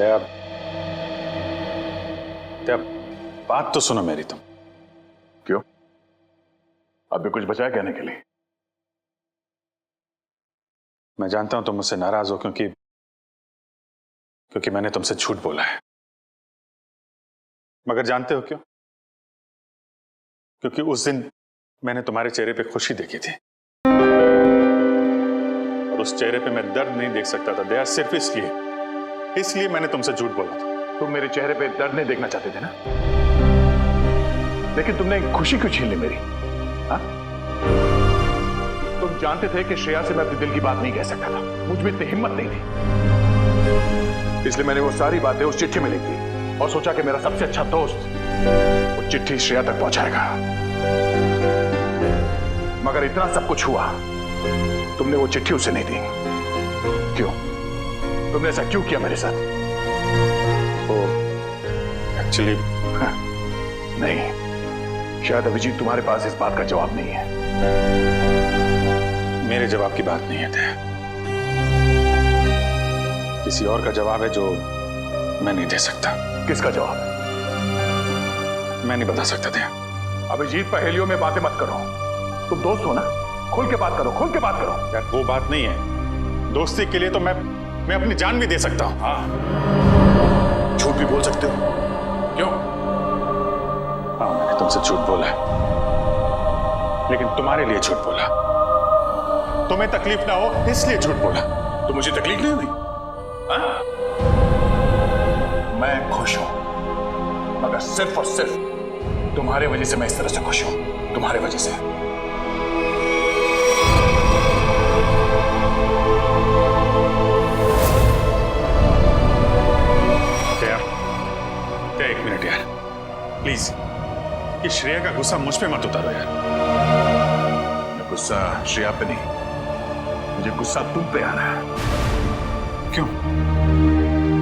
दया, दया, बात तो सुनो मेरी तुम। क्यों? अब भी कुछ बचा है कहने के लिए? मैं जानता हूं तुम मुझसे नाराज हो क्योंकि मैंने तुमसे झूठ बोला है, मगर जानते हो क्यों? क्योंकि उस दिन मैंने तुम्हारे चेहरे पे खुशी देखी थी और उस चेहरे पे मैं दर्द नहीं देख सकता था दया, सिर्फ इसलिए मैंने तुमसे झूठ बोला था। तुम मेरे चेहरे पे दर्द नहीं देखना चाहते थे ना, लेकिन तुमने खुशी क्यों छीन ली मेरी? हाँ? तुम जानते थे कि श्रेया से मैं अपने दिल की बात नहीं कह सकता था, मुझ में इतनी हिम्मत नहीं थी, इसलिए मैंने वो सारी बातें उस चिट्ठी में लिख दी और सोचा कि मेरा सबसे अच्छा दोस्त वो चिट्ठी श्रेया तक पहुंचाएगा। मगर इतना सब कुछ हुआ, तुमने वो चिट्ठी उसे नहीं दी। क्यों? तुमने ऐसा क्यों किया मेरे साथ? वो एक्चुअली नहीं, शायद अभिजीत तुम्हारे पास इस बात का जवाब नहीं है। मेरे जवाब की बात नहीं है दया, किसी और का जवाब है जो मैं नहीं दे सकता। किसका जवाब? मैं नहीं बता सकता दया। अभिजीत, पहेलियों में बातें मत करो, तुम दोस्त हो ना, खुल के बात करो, खुल के बात करो। यार वो बात नहीं है, दोस्ती के लिए तो मैं अपनी जान भी दे सकता हूं। हाँ, झूठ भी बोल सकते हो। क्यों? हाँ, मैंने तुमसे झूठ बोला है, लेकिन तुम्हारे लिए झूठ बोला, तुम्हें तकलीफ ना हो इसलिए झूठ बोला। तो मुझे तकलीफ नहीं हुई? हाँ? मैं खुश हूं, मगर सिर्फ और सिर्फ तुम्हारे वजह से मैं इस तरह से खुश हूं, तुम्हारे वजह से। एक मिनट यार, प्लीज, ये श्रेया का गुस्सा मुझ पे मत उतारो यार। गुस्सा श्रेया पे नहीं, मुझे गुस्सा तुम पे आ रहा है। क्यों?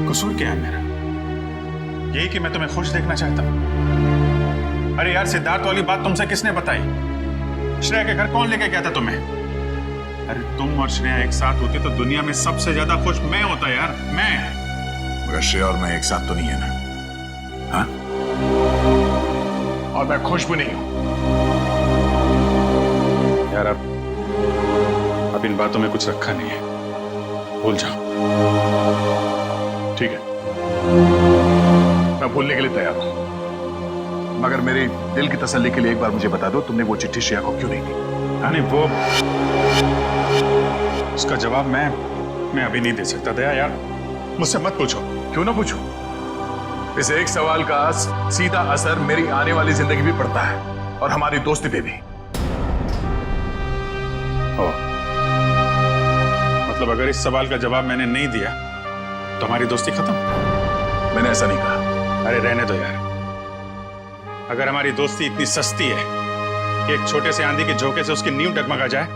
कसूर क्या है मेरा? यही कि मैं तुम्हें खुश देखना चाहता हूं। अरे यार, सिद्धार्थ वाली बात तुमसे किसने बताई? श्रेया के घर कौन लेके गया था तुम्हें? अरे तुम और श्रेया एक साथ होते तो दुनिया में सबसे ज्यादा खुश मैं होता यार, मैं। मगर श्रेया और मैं एक साथ तो नहीं है ना? हाँ? और मैं खुश भी नहीं हूं यार। अब इन बातों में कुछ रखा नहीं है, भूल जाओ। ठीक है, मैं भूलने के लिए तैयार हूं, मगर मेरे दिल की तसल्ली के लिए एक बार मुझे बता दो, तुमने वो चिट्ठी श्रेया को क्यों नहीं दी? नहीं, वो उसका जवाब मैं अभी नहीं दे सकता दया यार, मुझसे मत पूछो। क्यों ना पूछो? इस एक सवाल का सीधा असर मेरी आने वाली जिंदगी भी पड़ता है और हमारी दोस्ती पे भी। मतलब अगर इस सवाल का जवाब मैंने नहीं दिया तो हमारी दोस्ती खत्म? मैंने ऐसा नहीं कहा। अरे रहने दो यार, अगर हमारी दोस्ती इतनी सस्ती है कि एक छोटे से आंधी के झोंके से उसकी नींव डगमगा जाए,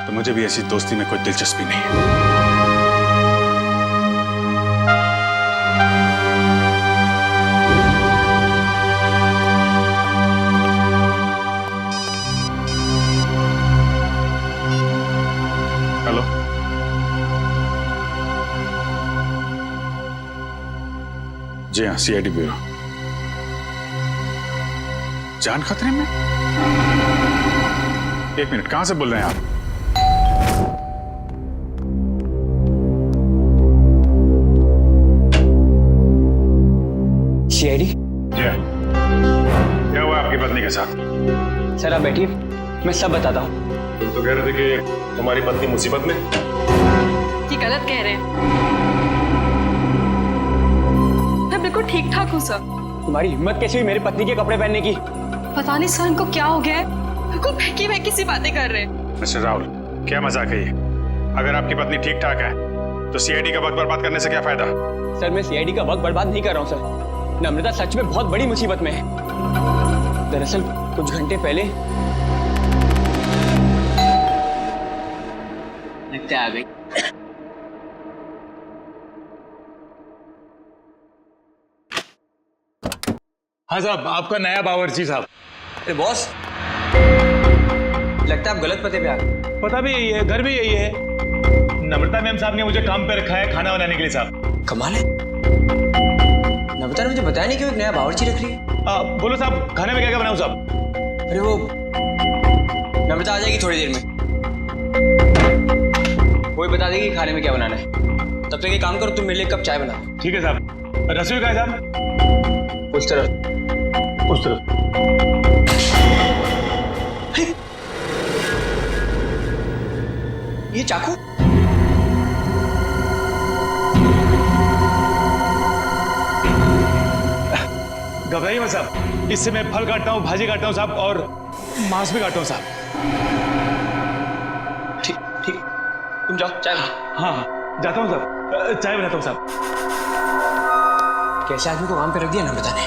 तो मुझे भी ऐसी दोस्ती में कोई दिलचस्पी नहीं है। हेलो, जी हाँ, सीआईडी ब्यूरो। जान खतरे में? एक मिनट, कहां से बोल रहे हैं आप? सीआईडी? क्या हुआ आपकी पत्नी के साथ? सर आप बैठिए, मैं सब बताता हूँ। तुम तो कह रहे थे कि तुम्हारी पत्नी मुसीबत में। ये गलत कह रहे हैं, मैं बिल्कुल ठीक ठाक हूँ सर। तुम्हारी हिम्मत कैसी हुई मेरी पत्नी के कपड़े पहनने की? पता नहीं सर, इनको क्या हो गया है, बिल्कुल बहकी सी बातें कर रहे हैं। मिस्टर राहुल, क्या मजाक है ये? अगर आपकी पत्नी ठीक ठाक है तो सीआईडी का वक्त बर्बाद करने से क्या फायदा? सर मैं सीआईडी का वक्त बर्बाद नहीं कर रहा हूँ सर, नम्रता सच में बहुत बड़ी मुसीबत में है। दरअसल कुछ घंटे पहले लगता आ गई। हाँ साहब, आपका नया बावर्ची साहब। अरे बॉस, लगता है आप गलत पते पे आ गए। पता भी यही है, घर भी यही है। नम्रता मैम साहब ने मुझे काम पे रखा है खाना बनाने के लिए साहब। कमाल है, नम्रता ने मुझे बताया नहीं क्यों एक नया बावर्ची रख रही है। बोलो साहब, खाने में क्या क्या बनाऊं साहब? अरे वो नम्रता आ जाएगी थोड़ी देर में, वो ही बता देगी खाने में क्या बनाना है। तब तक एक काम करो, तुम मेरे लिए एक कप चाय बनाओ। ठीक है साहब। रसोई कहाँ है साहब? उस तरफ। उस तरफ। ये चाकू? घबराइए मत साहब, इससे मैं फल काटता हूँ, भाजी काटता हूँ साहब, और मांस भी काटता हूँ साहब। ठीक ठीक, तुम जाओ चाय बनाओ। हाँ, जाता हूँ साहब, चाय बनाता हूँ साहब। कैसे आदमी को काम पे रख दिया नम्रता ने।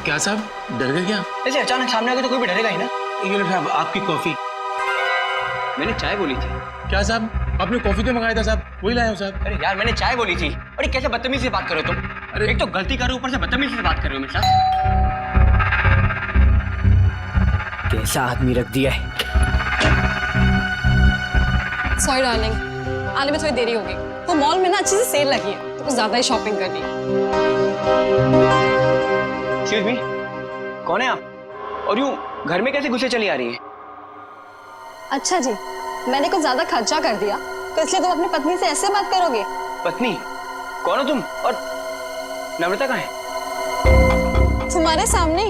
क्या साहब, डर गए क्या? ऐसे अचानक सामने आके तो कोई भी डरेगा ही ना। ये लो साहब, आपकी कॉफी। मैंने चाय बोली थी। क्या साहब, आपने कॉफी तो मंगाया था साहब, वही लाया हूँ साहब। अरे यार, मैंने चाय बोली थी। अरे कैसे बदतमीजी से बात करो तुम। अरे एक तो गलती करो, ऊपर से बदतमीजी से बात कर रहे हो मेरे साथ। कैसा आदमी रख दिया है। सॉरी डार्लिंग, आने में थोड़ी देरी होगी। वो मॉल में ना अच्छी सी सेल लगी है, तो कुछ ज्यादा ही शॉपिंग करनी है। एक्सक्यूज मी, कौन है आप? और यूं घर में कैसे घुसे चली आ रही है? अच्छा जी, मैंने कुछ ज्यादा खर्चा कर दिया, तो इसलिए तुम अपनी पत्नी से ऐसे बात करोगे? पत्नी? कौन हो तुम? और नम्रता कहाँ है? तुम्हारे सामने।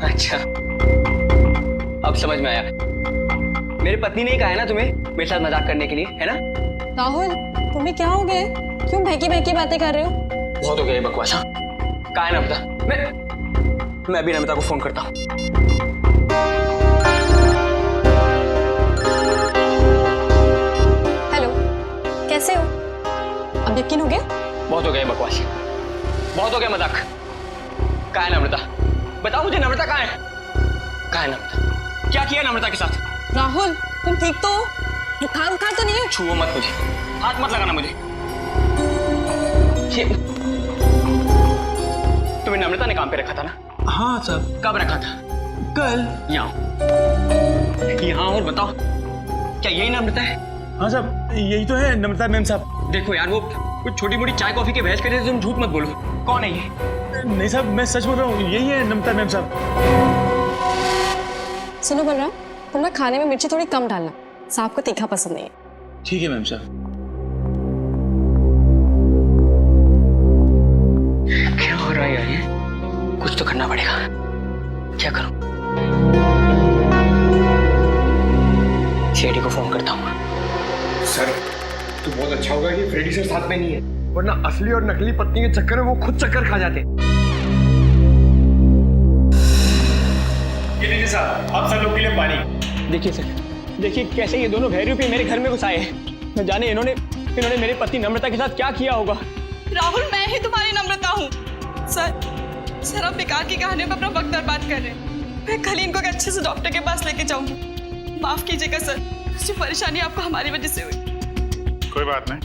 अच्छा, अब समझ में आया। मेरी पत्नी ने ही कहा है ना तुम्हें मेरे साथ मजाक करने के लिए, है ना? राहुल, तुम्हें क्या हो गया? क्यों बहकी बहकी बातें कर रहे हो? बहुत हो गया ये बकवास। कहाँ है नम्रता? मैं अभी नम्रता को फोन करता हूँ। हेलो, कैसे हो? अब यकीन हो गया? बहुत हो गया ये बकवास, बहुत हो गया मजाक। कहाँ है नम्रता? बताओ मुझे, नम्रता कहाँ है? कहाँ है नम्रता? क्या किया नम्रता के साथ? राहुल, तुम ठीक तो हो? बुखार उखार तो नहीं है? छुओ मत मुझे, हाथ मत लगाना मुझे। ये तुम्हें नम्रता ने काम पे रखा था ना? हाँ साहब। कब रखा था? कल। यहाँ और बताओ, क्या यही नम्रता है? हाँ साहब, यही तो है नम्रता मैम साहब। देखो यार, वो कुछ छोटी मोटी चाय कॉफी के बहस करे तो तुम झूठ मत बोलो। कौन है ये? नहीं साहब, मैं सच बोल रहा हूँ, यही है नम्रता मैम साहब। सुनो बलराम, तुम ना खाने में मिर्ची थोड़ी कम डालना, साहब को तीखा पसंद नहीं है। ठीक है मैम साहब। क्या हो रहा है यार, ये कुछ तो करना पड़ेगा। क्या करूं? सीआईडी को फोन करता हूँ। सर, तो बहुत अच्छा होगा कि फ्रेडी सर साथ में नहीं है, वरना असली और नकली पत्नी के चक्कर में वो खुद चक्कर खा जाते। ये लीजिए साहब, आप सब लोग के लिए पानी। देखिए सर, देखिए कैसे ये दोनों भैरूपी मेरे घर में घुस आए हैं। न जाने इन्होंने मेरी पत्नी नम्रता के साथ क्या किया होगा। राहुल, मैं ही तुम्हारी नम्रता हूँ। सर आप बेकार की कहानियों में अपना वक्त बर्बाद कर रहे हैं। मैं कल ही इनको एक अच्छे से डॉक्टर के पास लेके जाऊंगी। माफ कीजिएगा सर, जो परेशानी आपको हमारी वजह से हुई। कोई बात नहीं,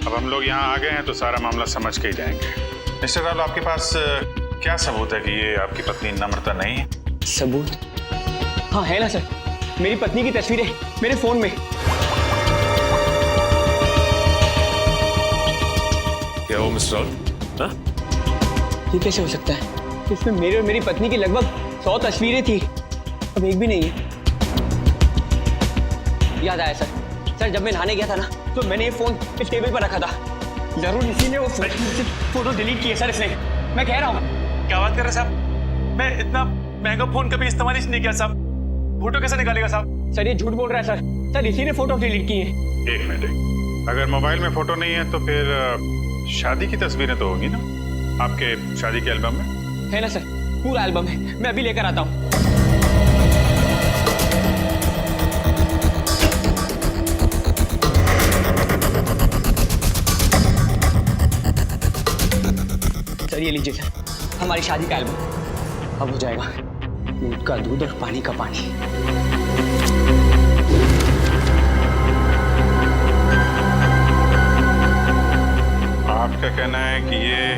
अब हम लोग यहाँ आ गए हैं तो सारा मामला समझ के ही जाएंगे। मिस्टर राहुल, आपके पास क्या सबूत है कि ये आपकी पत्नी नम्रता नहीं है? सबूत? हाँ है ना सर, मेरी पत्नी की तस्वीरें मेरे फोन में। क्या वो मिस्टर राहुल? हाँ? ये कैसे हो सकता है? इसमें मेरे और मेरी पत्नी की लगभग 100 तस्वीरें थी, अब एक भी नहीं है। याद आया सर, जब मैं नहाने गया था ना, तो मैंने ये फोन इस टेबल पर रखा था। जरूर इसी ने वो फोटो डिलीट किए सर इसने। मैं कह रहा हूँ। क्या बात कर रहे साहब? मैं इतना महंगा फोन कभी इस्तेमाल ही नहीं किया साहब। फोटो कैसे निकालेगा साहब? सर ये झूठ बोल रहा है सर इसी ने फोटो डिलीट की है। एक मिनट, अगर मोबाइल में फोटो नहीं है तो फिर शादी की तस्वीरें तो होगी ना आपके शादी के एल्बम में? है ना सर, पूरा एल्बम है, मैं अभी लेकर आता हूँ। सर ये लीजिए सर, हमारी शादी का एल्बम। अब हो जाएगा दूध का दूध और पानी का पानी। आपका कहना है कि ये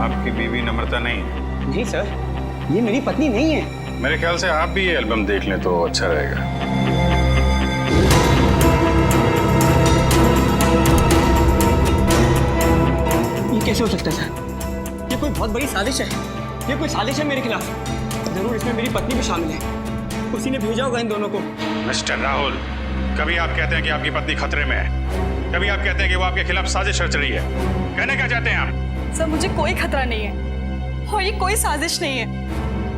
आपकी बीवी नम्रता नहीं है? जी सर, ये मेरी पत्नी नहीं है। मेरे ख्याल से आप भी ये एल्बम देख लें तो अच्छा रहेगा। ये कैसे हो सकता है सर? ये कोई बहुत बड़ी साजिश है। ये कोई साजिश है मेरे खिलाफ। जरूर इसमें मेरी पत्नी भी शामिल है। उसी ने भेजा होगा इन दोनों को। मिस्टर राहुल, कभी आप कहते हैं कि आपकी पत्नी खतरे में है, कभी आप कहते हैं कि वो आपके खिलाफ साजिश रच रही है। कहने क्या चाहते हैं आप? सर मुझे कोई खतरा नहीं है और ये कोई साजिश नहीं है।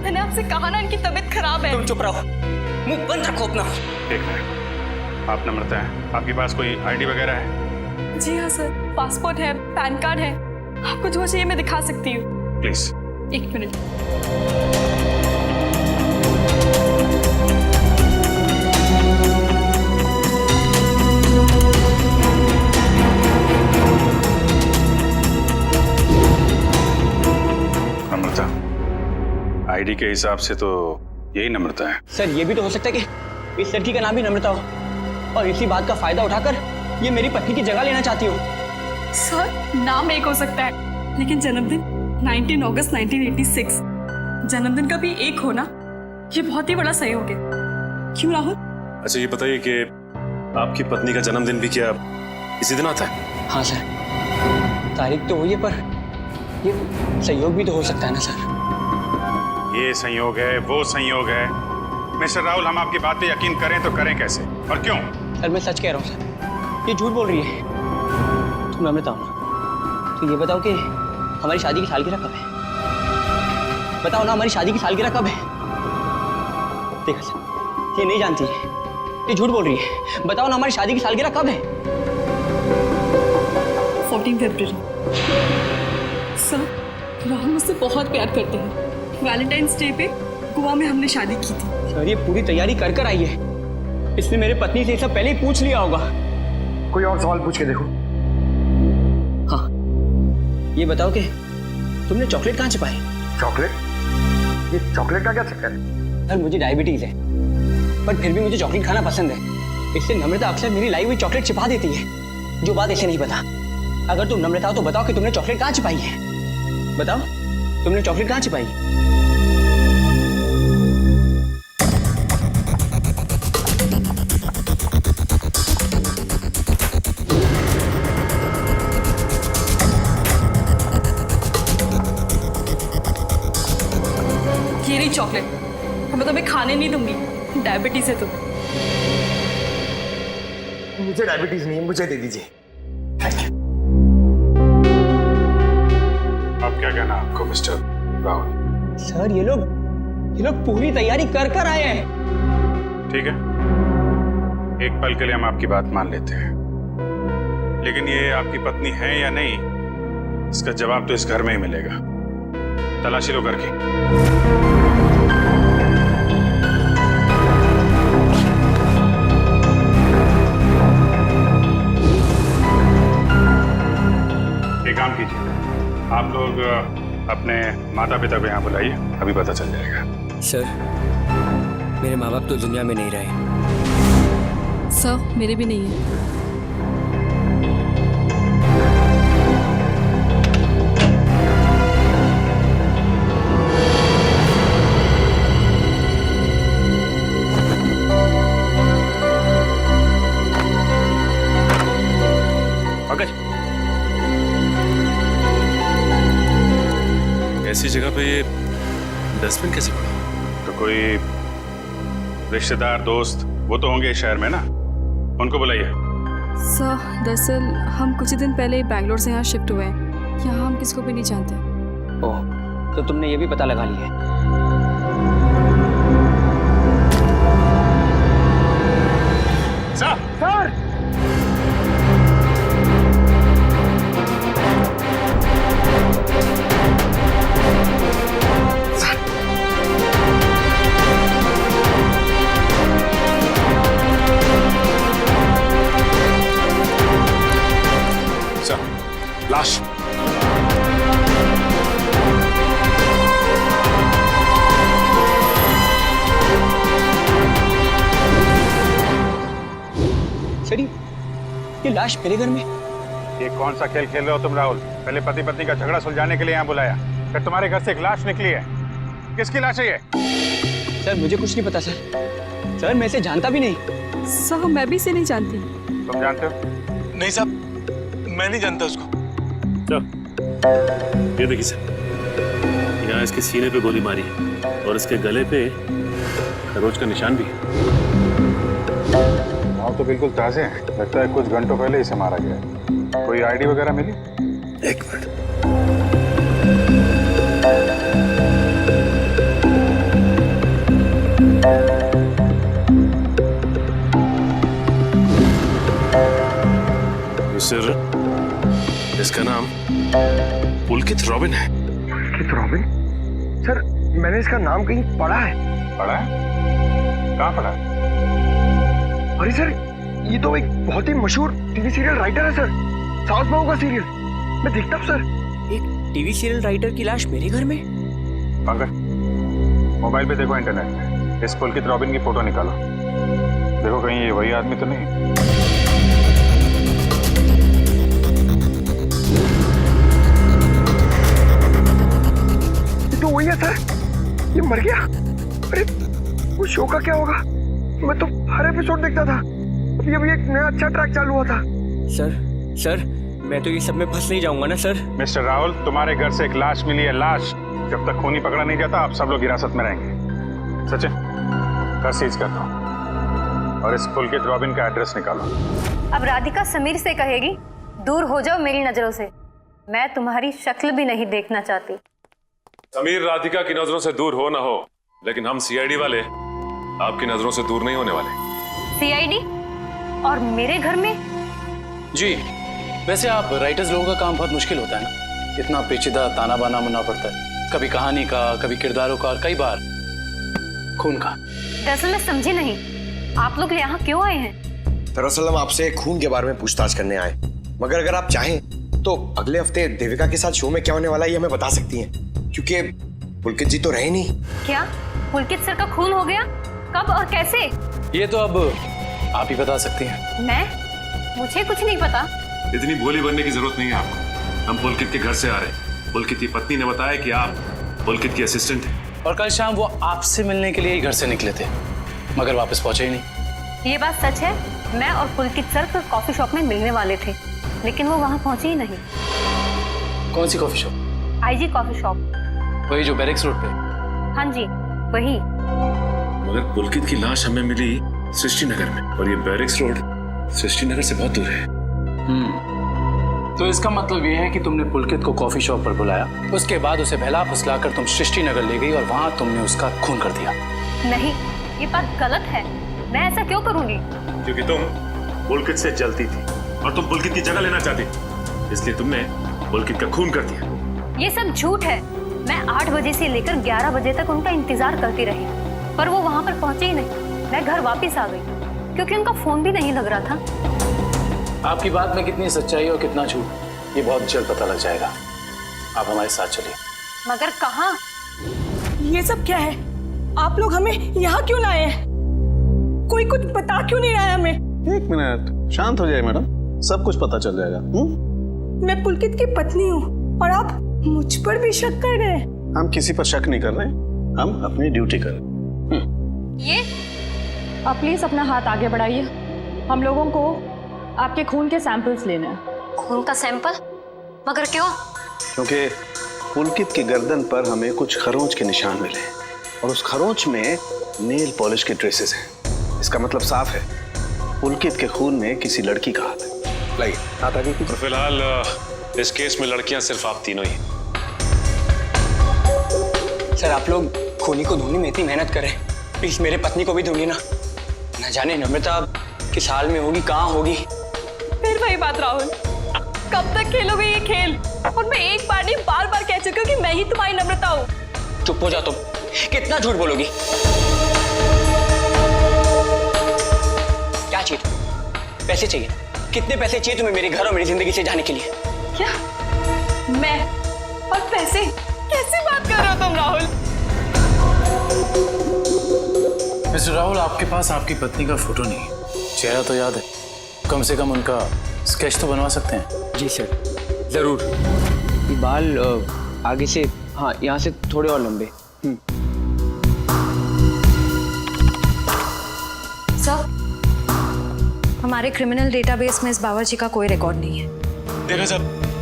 मैंने आपसे कहा ना इनकी तबीयत खराब है। तुम चुप रहो, मुंह बंद रखो अपना। एक मिनट, आप नम्रता हैं, आपके पास कोई आईडी वगैरह है? जी हाँ सर, पासपोर्ट है, पैन कार्ड है। आपको जो चाहिए मैं दिखा सकती हूँ। प्लीज। एक मिनट। नम्रता, आईडी के हिसाब से तो यही नम्रता है। सर ये भी तो हो सकता है कि इस लड़की का नाम भी नम्रता हो और इसी बात का फायदा उठाकर ये मेरी पत्नी की जगह लेना चाहती हो। सर नाम एक हो सकता है लेकिन जन्मदिन 19 अगस्त 1986। जन्मदिन का भी एक होना ये बहुत ही बड़ा सहयोग है। क्यों राहुल? अच्छा ये बताइए कि आपकी पत्नी का जन्मदिन भी क्या इसी दिन आता है? हाँ सर, तारीख तो वही है पर ये सहयोग भी तो हो सकता है ना सर। ये संयोग है, वो संयोग है। मिस्टर राहुल, हम आपकी बात पे यकीन करें तो करें कैसे और क्यों? सर मैं सच कह रहा हूँ सर, ये झूठ बोल रही है। तुम नम्रता हो ना, तो ये बताओ कि हमारी शादी की सालगिरह कब है? बताओ ना हमारी शादी की सालगिरह कब है? देखा सर, ये नहीं जानती है, ये झूठ बोल रही है। बताओ ना हमारी शादी की सालगिरह कब है? 14 फरवरी। सर राहुल मुझसे बहुत प्यार करते हैं। वैलेंटाइंस डे पे गोवा में हमने शादी की थी। सर ये पूरी तैयारी कर कर आई है। इसने मेरे पत्नी से ये सब पहले ही पूछ लिया होगा। कोई और सवाल पूछ के देखो। हाँ, ये बताओ कि तुमने चॉकलेट कहाँ छिपाई? चॉकलेट? ये चॉकलेट का क्या चक्कर है? सर मुझे डायबिटीज है पर फिर भी मुझे चॉकलेट खाना पसंद है। इससे नम्रता अक्सर मेरी लाई हुई चॉकलेट छिपा देती है, जो बात इसे नहीं पता। अगर तुम नम्रता हो तो बताओ कि तुमने चॉकलेट कहाँ छिपाई है? बताओ तुमने चॉकलेट कहाँ छिपाई? ये रही चॉकलेट। मैं तुम्हें खाने नहीं दूंगी, डायबिटीज है तुम्हें। मुझे डायबिटीज नहीं है, मुझे दे दीजिए। अब क्या कहना आपको मिस्टर राहुल? सर ये लोग पूरी तैयारी कर कर आए हैं। ठीक है, एक पल के लिए हम आपकी बात मान लेते हैं, लेकिन ये आपकी पत्नी है या नहीं, इसका जवाब तो इस घर में ही मिलेगा। तलाशी लो घर की। एक काम कीजिए, आप लोग अपने माता पिता को यहाँ बुलाइए, अभी पता चल जाएगा। सर मेरे माँ बाप तो दुनिया में नहीं रहे। सर मेरे भी नहीं है। ऐसी जगह पे ये डस्टबिन कैसे पड़ा? तो कोई रिश्तेदार दोस्त वो तो होंगे इस शहर में ना, उनको बुलाइए। सर दरअसल हम कुछ ही दिन पहले बैंगलोर से यहाँ शिफ्ट हुए हैं। यहाँ हम किसको भी नहीं जानते। ओह, तो तुमने ये भी पता लगा लिया है? सर! लाश। सर ये लाश मेरे घर में? ये कौन सा खेल खेल रहे हो तुम राहुल? पहले पति पत्नी का झगड़ा सुलझाने के लिए यहाँ बुलाया, फिर तुम्हारे घर से एक लाश निकली है। किसकी लाश है ये? सर मुझे कुछ नहीं पता सर। सर मैं इसे जानता भी नहीं। साहब मैं भी इसे नहीं जानती। तुम जानते हो? नहीं साहब, मैं नहीं जानता उसको। चल, ये देखिए सर, यहाँ इसके सीने पे गोली मारी है और इसके गले पे खरोच का निशान भी है। घाव तो बिल्कुल ताजे हैं। लगता है कुछ घंटों पहले इसे मारा गया है। कोई आईडी वगैरह मिली? एक मिनट। सर, इसका नाम पुलकित रॉबिन है। पुलकित रॉबिन? सर मैंने इसका नाम कहीं पढ़ा है। पढ़ा है? कहाँ पढ़ा है? अरे सर ये तो एक बहुत ही मशहूर टीवी सीरियल राइटर है सर। साउथ बहू का सीरियल मैं देखता हूँ सर। एक टीवी सीरियल राइटर की लाश मेरे घर में? पंकज, मोबाइल पे देखो, इंटरनेट पे इस पुलकित रॉबिन की फोटो निकालो। देखो कहीं ये वही आदमी तो नहीं। ये तो वही है सर। ये मर गया। अरे वो शो का क्या होगा? मैं तो हर एपिसोड देखता था। अभी एक नया अच्छा ट्रैक चालू हुआ था। सर मैं तो ये सब में फंस नहीं जाऊंगा ना सर? मिस्टर राहुल, तुम्हारे घर से एक लाश मिली है। लाश जब तक खूनी पकड़ा नहीं जाता आप सब लोग हिरासत में रहेंगे। सचिन, घर सीज करता हूँ और इस पुलकित रॉबिन का एड्रेस निकालो। अब राधिका समीर से कहेगी दूर हो जाओ मेरी नजरों से। मैं तुम्हारी शक्ल भी नहीं देखना चाहती। समीर राधिका की नजरों से दूर हो ना हो, लेकिन हम सीआईडी वाले आपकी नजरों से दूर नहीं होने वाले। सीआईडी? और मेरे घर में? जी, वैसे आप राइटर्स लोगों का काम बहुत मुश्किल होता है ना। इतना पेचीदा ताना बाना मुनना पड़ता है, कभी कहानी का, कभी किरदारों का और कई बार खून का। दरअसल मैं समझी नहीं, आप लोग यहाँ क्यों आए हैं? दरअसल हम आपसे खून के बारे में पूछताछ करने आए, मगर अगर आप चाहें तो अगले हफ्ते देविका के साथ शो में क्या होने वाला है ये हमें बता सकती हैं, क्योंकि पुलकित जी तो रहे नहीं। क्या पुलकित सर का खून हो गया? कब और कैसे? ये तो अब आप ही बता सकती हैं। मैं? मुझे कुछ नहीं पता। इतनी भोली बनने की जरूरत नहीं है आपको। हम पुलकित के घर से आ रहे हैं। पुलकित की पत्नी ने बताया कि आप पुलकित की असिस्टेंट हैं। और कल शाम वो आपसे मिलने के लिए ही घर से निकले थे, मगर वापस पहुंचे ही नहीं। ये बात सच है। मैं और पुलकित सर कॉफी शॉप में मिलने वाले थे, लेकिन वो वहाँ पहुंचे ही नहीं। कौन सी कॉफी शॉप? आईजी कॉफी शॉप। वही जो बैरिक्स रोड पे? हाँ जी वही। मगर पुलकित की लाश हमें मिली सृष्टि नगर में, और ये बैरिक्स रोड सृष्टि नगर से बहुत दूर है। तो इसका मतलब ये है कि तुमने पुलकित को कॉफी शॉप पर बुलाया, उसके बाद उसे बहला फुसलाकर तुम सृष्टि नगर ले गई और वहां तुमने उसका खून कर दिया। नहीं, ये बात गलत है। मैं ऐसा क्यों करूंगी? क्योंकि तुम पुलकित से जलती थी और तुम पुलकित की जगह लेना चाहती थी, इसलिए तुमने पुलकित का खून कर दिया। ये सब झूठ है। मैं 8 बजे से लेकर 11 बजे तक उनका इंतजार करती रही, पर वो वहां पर पहुंचे ही नहीं। मैं घर वापस आ गई क्योंकि उनका फोन भी नहीं लग रहा था। आपकी बात में कितनी सच्चाई और कितना झूठ ये बहुत जल्द पता लग जाएगा। आप हमारे साथ चलिए। मगर कहाँ? ये सब क्या है? आप लोग हमें यहाँ क्यों लाए हैं? कोई कुछ बता क्यों नहीं रहा है हमें? एक मिनट, शांत हो जाए मैडम, सब कुछ पता चल जाएगा। मैं पुलकित की पत्नी हूँ और आप मुझ पर भी शक कर रहे हैं। हम किसी पर शक नहीं कर रहे, हम अपनी ड्यूटी कर रहे। ये आप प्लीज अपना हाथ आगे बढ़ाइए। हम लोगों को आपके खून के सैंपल्स लेने हैं। खून का सैंपल? मगर क्यों? क्योंकि पुलकित की गर्दन पर हमें कुछ खरोंच के निशान मिले और उस खरोंच में नेल पॉलिश के ट्रेसेस हैं। इसका मतलब साफ है, पुलकित के खून में किसी लड़की का हाथ है। लाइए हाथ आगे कीजिए। फिलहाल इस केस में लड़कियां सिर्फ आप तीनों ही। सर आप लोग खूनी को ढूंढने में इतनी मेहनत करें, प्लीज मेरे पत्नी को भी ढूंढिए ना। न जाने नम्रता किस हाल में होगी, कहाँ होगी। फिर वही बात राहुल, कब तक खेलोगे ये खेल? और मैं एक बार नहीं बार बार कह चुकी हूँ कि मैं ही तुम्हारी नम्रता हूँ। चुप हो जा तुम, कितना झूठ बोलोगी? क्या चाहिए तुम्हें? पैसे चाहिए? कितने पैसे चाहिए तुम्हें मेरे घर और मेरी जिंदगी से जाने के लिए? क्या? मैं और पैसे? कैसी बात कर रहे हो तुम राहुल? मिस्टर राहुल, आपके पास आपकी पत्नी का फोटो नहीं है, चेहरा तो याद है, कम से कम उनका स्केच तो बनवा सकते हैं। जी सर जरूर। बाल आगे से, हाँ यहाँ से थोड़े और लंबे। सर, हमारे क्रिमिनल डेटाबेस में इस बावर्ची का कोई रिकॉर्ड नहीं है। देखा साहब,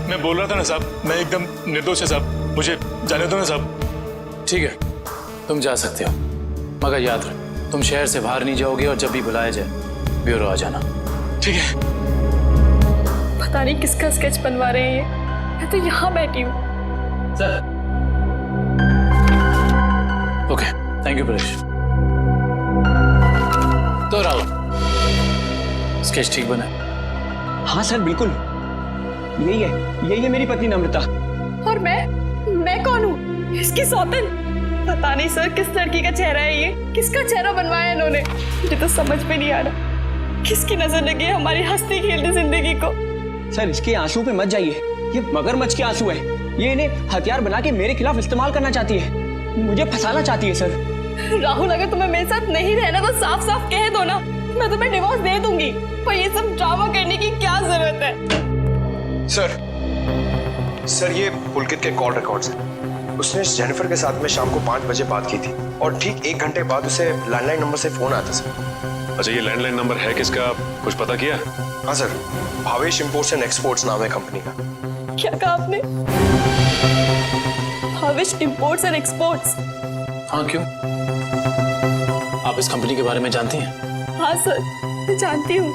मैं बोल रहा था ना साहब, मैं एकदम निर्दोष है साहब, मुझे जाने दो ना साहब। ठीक है, तुम जा सकते हो, मगर याद रख तुम शहर से बाहर नहीं जाओगे और जब भी बुलाया जाए ब्यूरो आ जाना। ठीक है। पता नहीं किसका स्केच बनवा रहे हैं ये, मैं तो यहाँ बैठी हूँ। Sir. Okay, thank you Paresh. तो राहुल, स्केच ठीक बना? हाँ सर, बिल्कुल यही है मेरी पत्नी नम्रता। और मैं कौन हूँ? इसकी सौतन? पता नहीं सर किस लड़की का चेहरा है ये, किसका चेहरा बनवाया इन्होंने, मुझे तो समझ में नहीं आ रहा। किसकी नजर लगी है हमारी हंसती खेलती जिंदगी को। सर, इसके आंसू पे मत जाइए, ये मगरमच्छ के आंसू है। ये इन्हें हथियार बना के मेरे खिलाफ इस्तेमाल करना चाहती है, मुझे फंसाना चाहती है। सर राहुल, अगर तुम्हें मेरे साथ नहीं रहना तो साफ साफ कह दो ना, मैं तुम्हें डिवोर्स दे दूंगी। पर ये सब ड्रामा करने की क्या जरूरत है? सर ये पुलकित के कॉल रिकॉर्ड्स हैं। उसने जेनिफर के साथ में शाम को 5 बजे बात की थी और ठीक 1 घंटे बाद उसे लैंडलाइन नंबर से फोन आया था सर। अच्छा, ये लैंडलाइन नंबर है किसका, कुछ पता किया? हाँ sir, Bhavesh imports and exports नाम है कंपनी का। क्या कहा आपने? Bhavesh imports and exports? हाँ, क्यों? आप इस कंपनी के बारे में जानती हैं? हाँ सर, मैं जानती हूँ।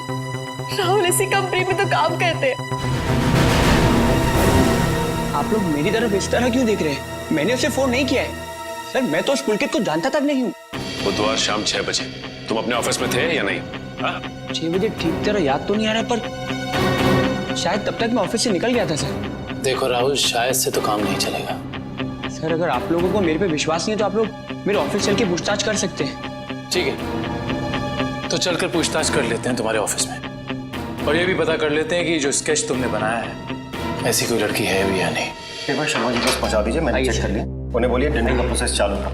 राहुल इसी कंपनी में तो काम करते हैं। आप लोग मेरी तरफ इस तरह क्यों देख रहे हैं? मैंने उसे फोन नहीं किया है सर, मैं तो उस पुलकित को जानता तक नहीं हूँ। बुधवार शाम 6 बजे तुम अपने ऑफिस में थे या नहीं? 6 बजे ठीक तरह याद तो नहीं आ रहा, पर शायद तब तक मैं ऑफिस से निकल गया था सर। देखो राहुल, शायद से तो काम नहीं चलेगा। सर, अगर आप लोगों को मेरे पे विश्वास नहीं है तो आप लोग मेरे ऑफिस चल के पूछताछ कर सकते हैं। ठीक है, तो चलकर पूछताछ कर लेते हैं तुम्हारे ऑफिस में, और ये भी पता कर लेते हैं कि जो स्केच तुमने बनाया है ऐसी कोई लड़की है भी या नहीं। एक बार शर्मा जी पास पहुंचा दीजिए, मैंने चेक कर लिया। उन्हें बोलिए टेंडरिंग का प्रोसेस चालू था।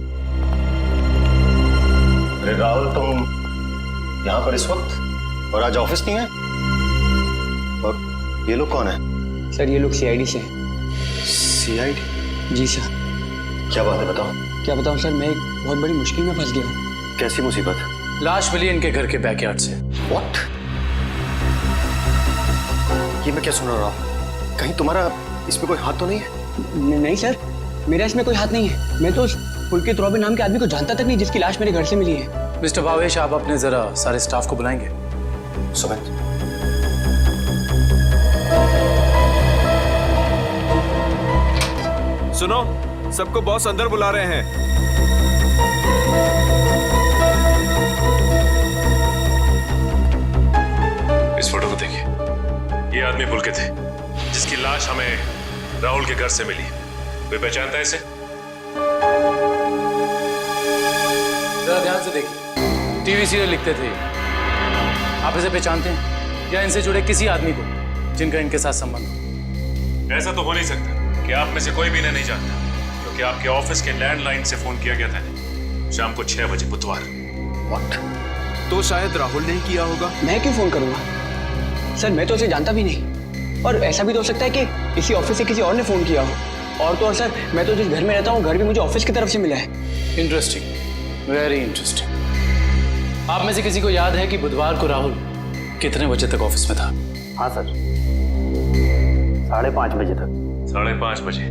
अरे राहुल, तुम यहाँ पर इस वक्त और आज ऑफिस नहीं है? और ये लोग कौन है? सर, ये लोग सीआईडी से। सीआईडी? जी सर। क्या बात है, बताओ। क्या बताऊं सर, मैं एक बहुत बड़ी मुश्किल में फंस गया हूँ। कैसी मुसीबत? लाश मिली इनके घर के बैकयार्ड से। व्हाट? ये मैं क्या सुन रहा हूँ? कहीं तुम्हारा इसमें कोई हाथ तो नहीं है? नहीं सर, मेरा इसमें कोई हाथ नहीं है। मैं तो उस पुलकित रॉबिन नाम के आदमी को जानता तक नहीं जिसकी लाश मेरे घर से मिली है। मिस्टर भावेश, आप अपने जरा सारे स्टाफ को बुलाएंगे। सुमित, सुनो, सबको बॉस अंदर बुला रहे हैं। इस फोटो को देखिए, ये आदमी पुलकित है जिसकी लाश हमें राहुल के घर से मिली। कोई पहचानता है इसे? जरा ध्यान से देखिए, टीवी सीरियल लिखते थे। आप इसे पहचानते हैं या इनसे जुड़े किसी आदमी को जिनका इनके साथ संबंध हो? ऐसा तो हो नहीं सकता कि आप में से कोई भी इन्हें नहीं जानता, क्योंकि आपके ऑफिस के लैंडलाइन से फोन किया गया था शाम को 6 बजे बुधवार। व्हाट? तो शायद राहुल ने किया होगा। मैं क्यों फोन करूंगा सर, मैं तो उसे जानता भी नहीं। और ऐसा भी तो हो सकता है कि इसी ऑफिस से किसी और ने फोन किया हो। और तो और सर, मैं तो जिस घर में रहता हूँ घर भी मुझे ऑफिस की तरफ से मिला है। Interesting, very interesting. आप में से किसी को याद है कि बुधवार को राहुल कितने बजे तक ऑफिस में था? हाँ सर, 5:30 बजे तक। 5:30 बजे,